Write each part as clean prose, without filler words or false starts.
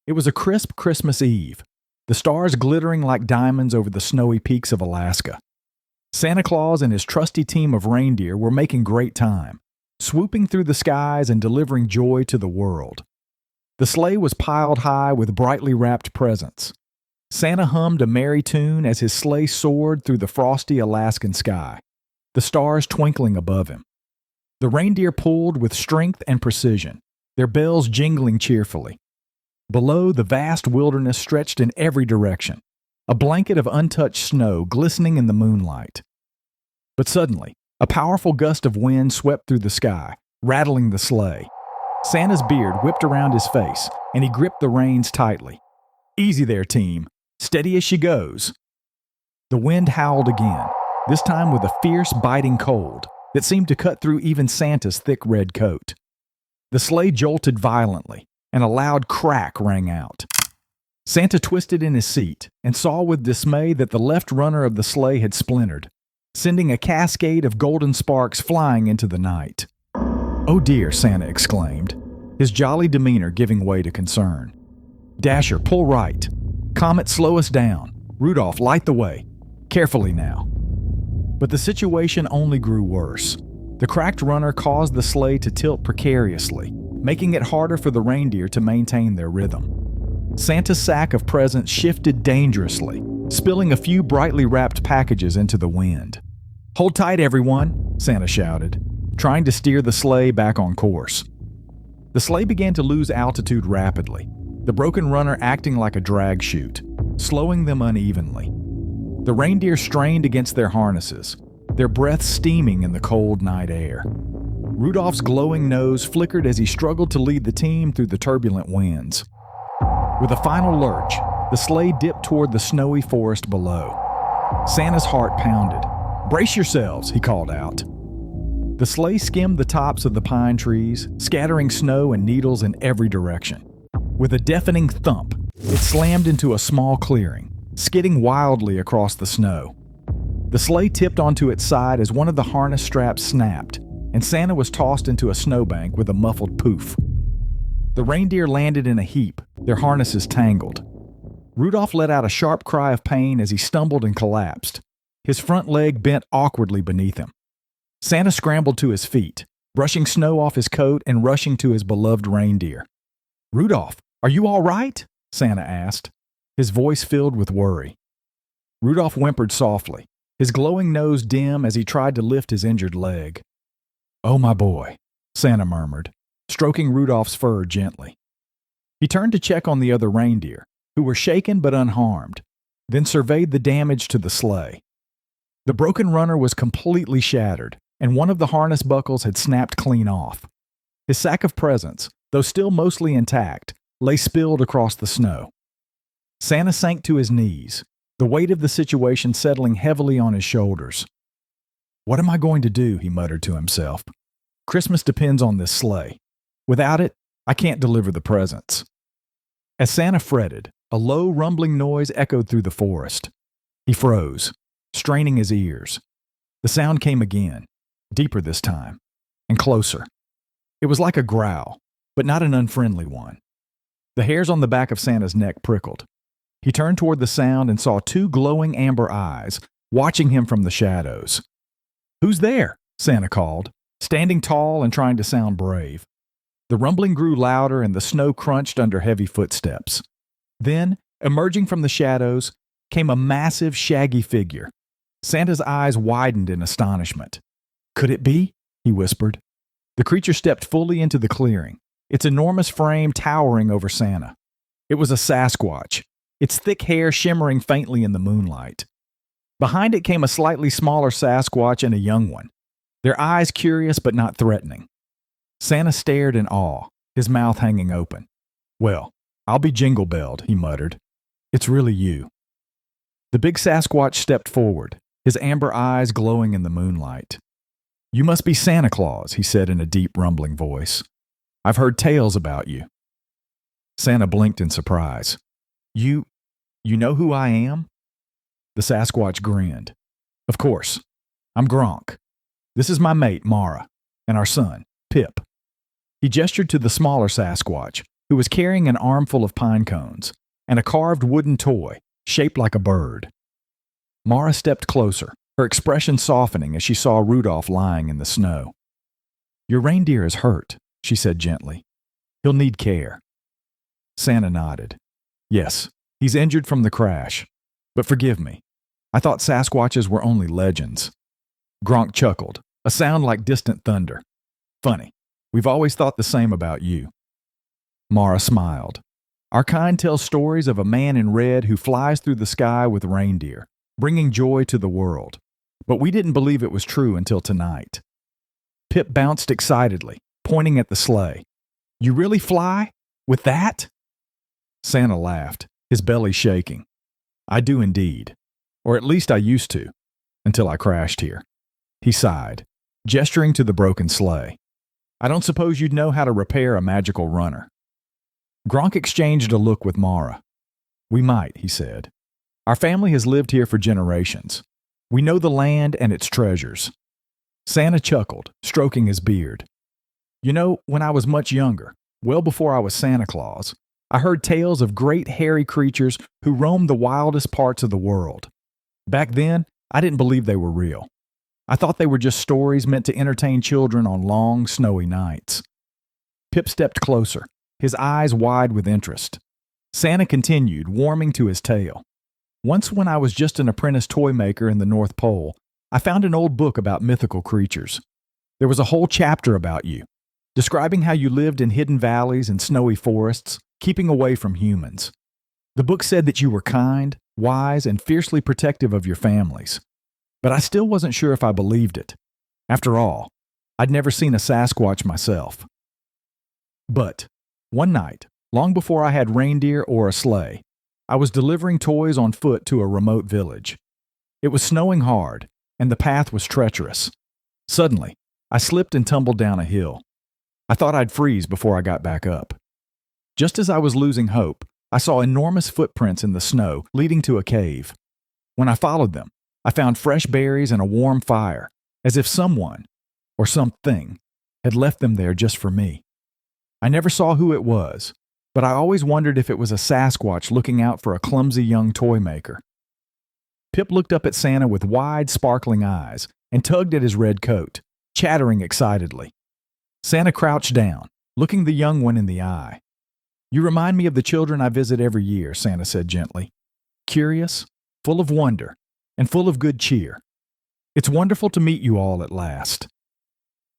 It was a crisp Christmas Eve, the stars glittering like diamonds over the snowy peaks of Alaska. Santa Claus and his trusty team of reindeer were making great time, swooping through the skies and delivering joy to the world. The sleigh was piled high with brightly wrapped presents. Santa hummed a merry tune as his sleigh soared through the frosty Alaskan sky, the stars twinkling above him. The reindeer pulled with strength and precision, their bells jingling cheerfully. Below, the vast wilderness stretched in every direction, a blanket of untouched snow glistening in the moonlight. But suddenly, a powerful gust of wind swept through the sky, rattling the sleigh. Santa's beard whipped around his face, and he gripped the reins tightly. "Easy there, team. Steady as she goes." The wind howled again, this time with a fierce, biting cold that seemed to cut through even Santa's thick red coat. The sleigh jolted violently, and a loud crack rang out. Santa twisted in his seat and saw with dismay that the left runner of the sleigh had splintered, sending a cascade of golden sparks flying into the night. "Oh dear," Santa exclaimed, his jolly demeanor giving way to concern. "Dasher, pull right. Comet, slow us down. Rudolph, light the way. Carefully now." But the situation only grew worse. The cracked runner caused the sleigh to tilt precariously, making it harder for the reindeer to maintain their rhythm. Santa's sack of presents shifted dangerously, spilling a few brightly wrapped packages into the wind. "Hold tight, everyone," Santa shouted, trying to steer the sleigh back on course. The sleigh began to lose altitude rapidly, the broken runner acting like a drag chute, slowing them unevenly. The reindeer strained against their harnesses, their breath steaming in the cold night air. Rudolph's glowing nose flickered as he struggled to lead the team through the turbulent winds. With a final lurch, the sleigh dipped toward the snowy forest below. Santa's heart pounded. "Brace yourselves," he called out. The sleigh skimmed the tops of the pine trees, scattering snow and needles in every direction. With a deafening thump, it slammed into a small clearing, skidding wildly across the snow. The sleigh tipped onto its side as one of the harness straps snapped, and Santa was tossed into a snowbank with a muffled poof. The reindeer landed in a heap, their harnesses tangled. Rudolph let out a sharp cry of pain as he stumbled and collapsed, his front leg bent awkwardly beneath him. Santa scrambled to his feet, brushing snow off his coat and rushing to his beloved reindeer. "Rudolph, are you all right?" Santa asked, his voice filled with worry. Rudolph whimpered softly, his glowing nose dim as he tried to lift his injured leg. "Oh, my boy," Santa murmured, stroking Rudolph's fur gently. He turned to check on the other reindeer, who were shaken but unharmed, then surveyed the damage to the sleigh. The broken runner was completely shattered, and one of the harness buckles had snapped clean off. His sack of presents, though still mostly intact, lay spilled across the snow. Santa sank to his knees, the weight of the situation settling heavily on his shoulders. "What am I going to do?" he muttered to himself. "Christmas depends on this sleigh. Without it, I can't deliver the presents." As Santa fretted, a low, rumbling noise echoed through the forest. He froze, straining his ears. The sound came again, deeper this time, and closer. It was like a growl, but not an unfriendly one. The hairs on the back of Santa's neck prickled. He turned toward the sound and saw two glowing amber eyes watching him from the shadows. "Who's there?" Santa called, standing tall and trying to sound brave. The rumbling grew louder and the snow crunched under heavy footsteps. Then, emerging from the shadows, came a massive, shaggy figure. Santa's eyes widened in astonishment. "Could it be?" he whispered. The creature stepped fully into the clearing, its enormous frame towering over Santa. It was a Sasquatch, its thick hair shimmering faintly in the moonlight. Behind it came a slightly smaller Sasquatch and a young one, their eyes curious but not threatening. Santa stared in awe, his mouth hanging open. "Well, I'll be jingle-belled," he muttered. "It's really you." The big Sasquatch stepped forward, his amber eyes glowing in the moonlight. "You must be Santa Claus," he said in a deep, rumbling voice. "I've heard tales about you." Santa blinked in surprise. You know who I am?" The Sasquatch grinned. "Of course. I'm Gronk. This is my mate, Mara, and our son, Pip." He gestured to the smaller Sasquatch, who was carrying an armful of pine cones and a carved wooden toy shaped like a bird. Mara stepped closer, her expression softening as she saw Rudolph lying in the snow. "Your reindeer is hurt," she said gently. "He'll need care." Santa nodded. "Yes, he's injured from the crash. But forgive me, I thought Sasquatches were only legends." Gronk chuckled, a sound like distant thunder. "Funny, we've always thought the same about you." Mara smiled. "Our kind tells stories of a man in red who flies through the sky with reindeer, bringing joy to the world. But we didn't believe it was true until tonight." Pip bounced excitedly, pointing at the sleigh. "You really fly? With that?" Santa laughed, his belly shaking. "I do indeed. Or at least I used to, until I crashed here." He sighed, gesturing to the broken sleigh. "I don't suppose you'd know how to repair a magical runner." Gronk exchanged a look with Mara. "We might," he said. "Our family has lived here for generations. We know the land and its treasures." Santa chuckled, stroking his beard. "You know, when I was much younger, well before I was Santa Claus, I heard tales of great hairy creatures who roamed the wildest parts of the world. Back then, I didn't believe they were real. I thought they were just stories meant to entertain children on long, snowy nights." Pip stepped closer, his eyes wide with interest. Santa continued, warming to his tale. "Once when I was just an apprentice toy maker in the North Pole, I found an old book about mythical creatures. There was a whole chapter about you, describing how you lived in hidden valleys and snowy forests, keeping away from humans. The book said that you were kind, wise, and fiercely protective of your families. But I still wasn't sure if I believed it. After all, I'd never seen a Sasquatch myself. But one night, long before I had reindeer or a sleigh, I was delivering toys on foot to a remote village. It was snowing hard, and the path was treacherous. Suddenly, I slipped and tumbled down a hill. I thought I'd freeze before I got back up. Just as I was losing hope, I saw enormous footprints in the snow leading to a cave. When I followed them, I found fresh berries and a warm fire, as if someone, or something, had left them there just for me. I never saw who it was, but I always wondered if it was a Sasquatch looking out for a clumsy young toy maker." Pip looked up at Santa with wide, sparkling eyes and tugged at his red coat, chattering excitedly. Santa crouched down, looking the young one in the eye. "You remind me of the children I visit every year," Santa said gently. "Curious, full of wonder, and full of good cheer. It's wonderful to meet you all at last."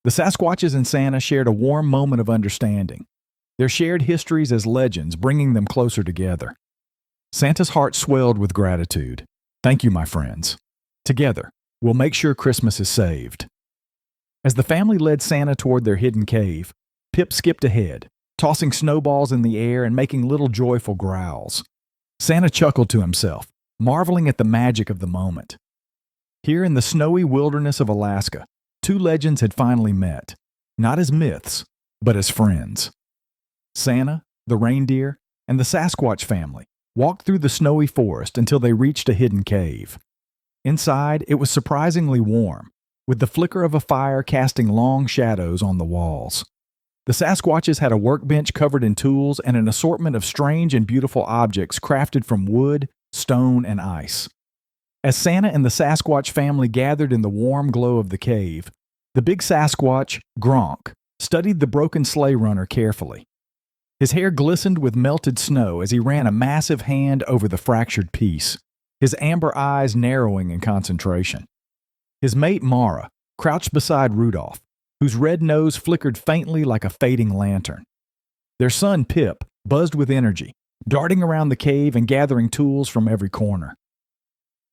The Sasquatches and Santa shared a warm moment of understanding, their shared histories as legends bringing them closer together. Santa's heart swelled with gratitude. "Thank you, my friends. Together, we'll make sure Christmas is saved." As the family led Santa toward their hidden cave, Pip skipped ahead, tossing snowballs in the air and making little joyful growls. Santa chuckled to himself, marveling at the magic of the moment. Here in the snowy wilderness of Alaska, two legends had finally met, not as myths, but as friends. Santa, the reindeer, and the Sasquatch family walked through the snowy forest until they reached a hidden cave. Inside, it was surprisingly warm, with the flicker of a fire casting long shadows on the walls. The Sasquatches had a workbench covered in tools and an assortment of strange and beautiful objects crafted from wood, stone, and ice. As Santa and the Sasquatch family gathered in the warm glow of the cave, the big Sasquatch, Gronk, studied the broken sleigh runner carefully. His hair glistened with melted snow as he ran a massive hand over the fractured piece, his amber eyes narrowing in concentration. His mate Mara crouched beside Rudolph, whose red nose flickered faintly like a fading lantern. Their son Pip buzzed with energy, darting around the cave and gathering tools from every corner.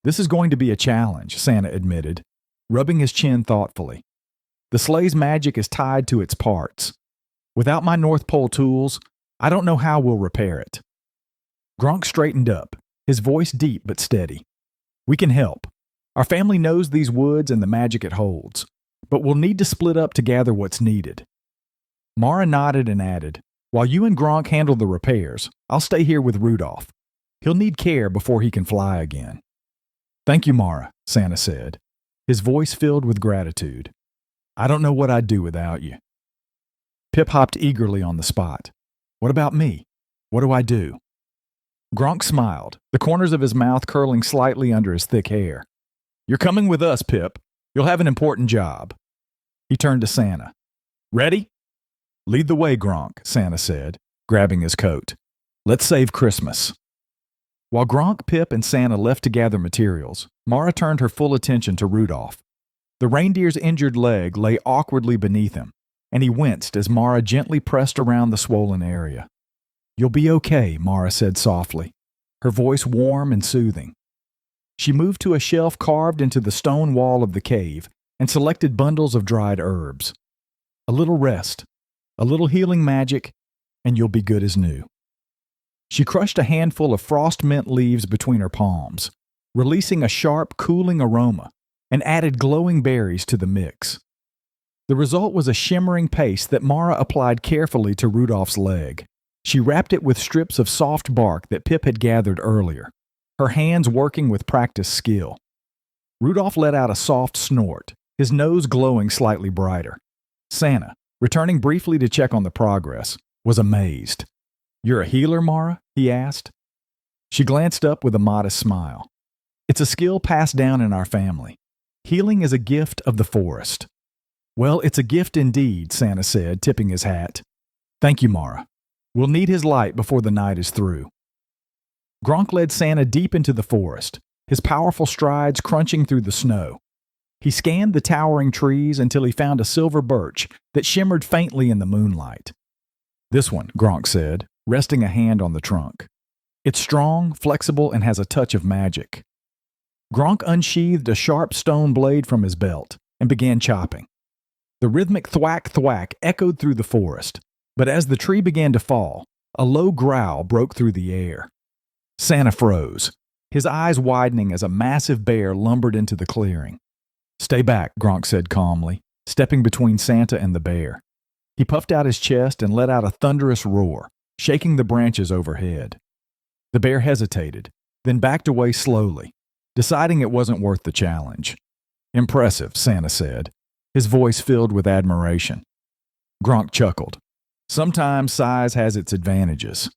"This is going to be a challenge," Santa admitted, rubbing his chin thoughtfully. "The sleigh's magic is tied to its parts. Without my North Pole tools, I don't know how we'll repair it." Gronk straightened up, his voice deep but steady. "We can help. Our family knows these woods and the magic it holds, but we'll need to split up to gather what's needed." Mara nodded and added, "While you and Gronk handle the repairs, I'll stay here with Rudolph. He'll need care before he can fly again." "Thank you, Mara," Santa said, his voice filled with gratitude. "I don't know what I'd do without you." Pip hopped eagerly on the spot. What about me? What do I do?" Gronk smiled, the corners of his mouth curling slightly under his thick hair. "You're coming with us, Pip. You'll have an important job." He turned to Santa. "Ready?" "Lead the way, Gronk," Santa said, grabbing his coat. "Let's save Christmas." While Gronk, Pip, and Santa left to gather materials, Mara turned her full attention to Rudolph. The reindeer's injured leg lay awkwardly beneath him, and he winced as Mara gently pressed around the swollen area. "You'll be okay," Mara said softly, her voice warm and soothing. She moved to a shelf carved into the stone wall of the cave and selected bundles of dried herbs. "A little rest, a little healing magic, and you'll be good as new." She crushed a handful of frost mint leaves between her palms, releasing a sharp, cooling aroma, and added glowing berries to the mix. The result was a shimmering paste that Mara applied carefully to Rudolph's leg. She wrapped it with strips of soft bark that Pip had gathered earlier, her hands working with practiced skill. Rudolph let out a soft snort, his nose glowing slightly brighter. Santa, returning briefly to check on the progress, was amazed. "You're a healer, Mara?" he asked. She glanced up with a modest smile. "It's a skill passed down in our family. Healing is a gift of the forest." "Well, it's a gift indeed," Santa said, tipping his hat. "Thank you, Mara. We'll need his light before the night is through." Gronk led Santa deep into the forest, his powerful strides crunching through the snow. He scanned the towering trees until he found a silver birch that shimmered faintly in the moonlight. "This one," Gronk said, resting a hand on the trunk. "It's strong, flexible, and has a touch of magic." Gronk unsheathed a sharp stone blade from his belt and began chopping. The rhythmic thwack-thwack echoed through the forest, but as the tree began to fall, a low growl broke through the air. Santa froze, his eyes widening as a massive bear lumbered into the clearing. "Stay back," Gronk said calmly, stepping between Santa and the bear. He puffed out his chest and let out a thunderous roar, shaking the branches overhead. The bear hesitated, then backed away slowly, deciding it wasn't worth the challenge. "Impressive," Santa said, his voice filled with admiration. Gronk chuckled. Sometimes size has its advantages.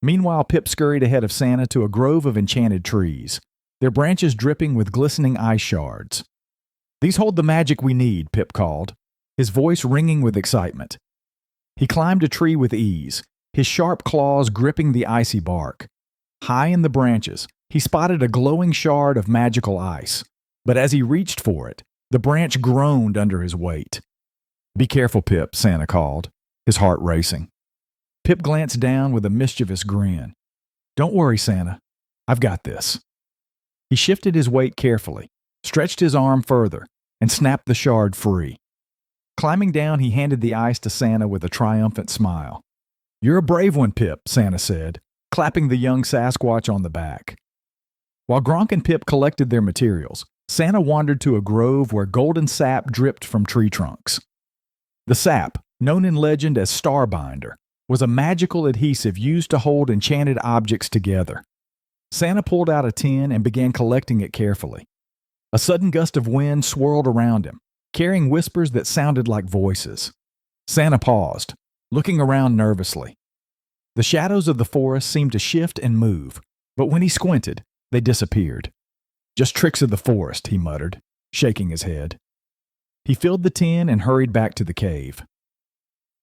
Meanwhile, Pip scurried ahead of Santa to a grove of enchanted trees, their branches dripping with glistening ice shards. "These hold the magic we need," Pip called, his voice ringing with excitement. He climbed a tree with ease, his sharp claws gripping the icy bark. High in the branches, he spotted a glowing shard of magical ice, but as he reached for it, the branch groaned under his weight. "Be careful, Pip," Santa called, his heart racing. Pip glanced down with a mischievous grin. "Don't worry, Santa. I've got this." He shifted his weight carefully, stretched his arm further, and snapped the shard free. Climbing down, he handed the ice to Santa with a triumphant smile. "You're a brave one, Pip," Santa said, clapping the young Sasquatch on the back. While Gronk and Pip collected their materials, Santa wandered to a grove where golden sap dripped from tree trunks. The sap, known in legend as starbinder, was a magical adhesive used to hold enchanted objects together. Santa pulled out a tin and began collecting it carefully. A sudden gust of wind swirled around him, carrying whispers that sounded like voices. Santa paused, looking around nervously. The shadows of the forest seemed to shift and move, but when he squinted, they disappeared. "Just tricks of the forest," he muttered, shaking his head. He filled the tin and hurried back to the cave.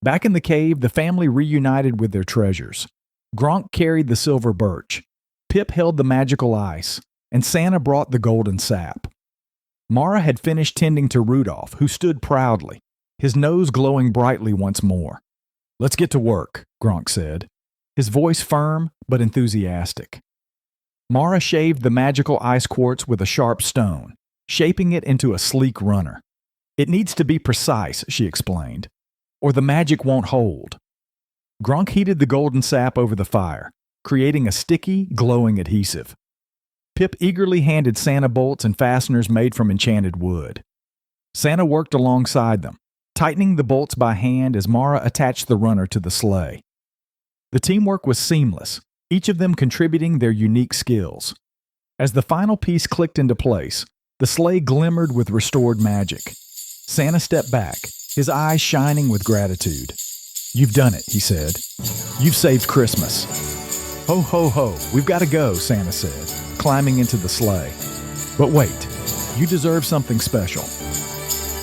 Back in the cave, the family reunited with their treasures. Gronk carried the silver birch, Pip held the magical ice, and Santa brought the golden sap. Mara had finished tending to Rudolph, who stood proudly, his nose glowing brightly once more. "Let's get to work," Gronk said, his voice firm but enthusiastic. Mara shaved the magical ice quartz with a sharp stone, shaping it into a sleek runner. "It needs to be precise," she explained, "or the magic won't hold." Gronk heated the golden sap over the fire, creating a sticky, glowing adhesive. Pip eagerly handed Santa bolts and fasteners made from enchanted wood. Santa worked alongside them, tightening the bolts by hand as Mara attached the runner to the sleigh. The teamwork was seamless, each of them contributing their unique skills. As the final piece clicked into place, the sleigh glimmered with restored magic. Santa stepped back, his eyes shining with gratitude. "You've done it," he said. "You've saved Christmas." "Ho, ho, ho, we've got to go," Santa said, climbing into the sleigh. "But wait, you deserve something special."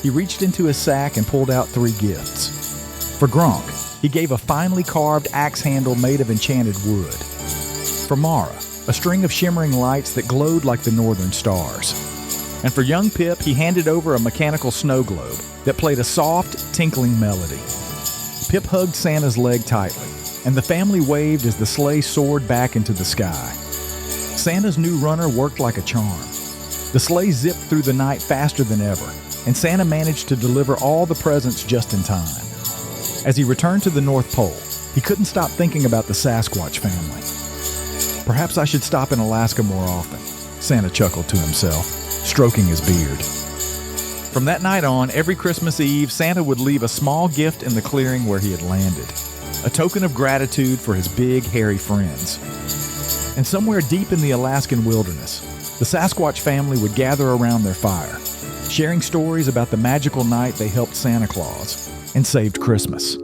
He reached into his sack and pulled out 3 gifts. For Gronk, he gave a finely carved axe handle made of enchanted wood. For Mara, a string of shimmering lights that glowed like the northern stars. And for young Pip, he handed over a mechanical snow globe that played a soft, tinkling melody. Pip hugged Santa's leg tightly, and the family waved as the sleigh soared back into the sky. Santa's new runner worked like a charm. The sleigh zipped through the night faster than ever, and Santa managed to deliver all the presents just in time. As he returned to the North Pole, he couldn't stop thinking about the Sasquatch family. "Perhaps I should stop in Alaska more often," Santa chuckled to himself, stroking his beard. From that night on, every Christmas Eve, Santa would leave a small gift in the clearing where he had landed, a token of gratitude for his big, hairy friends. And somewhere deep in the Alaskan wilderness, the Sasquatch family would gather around their fire, sharing stories about the magical night they helped Santa Claus and saved Christmas.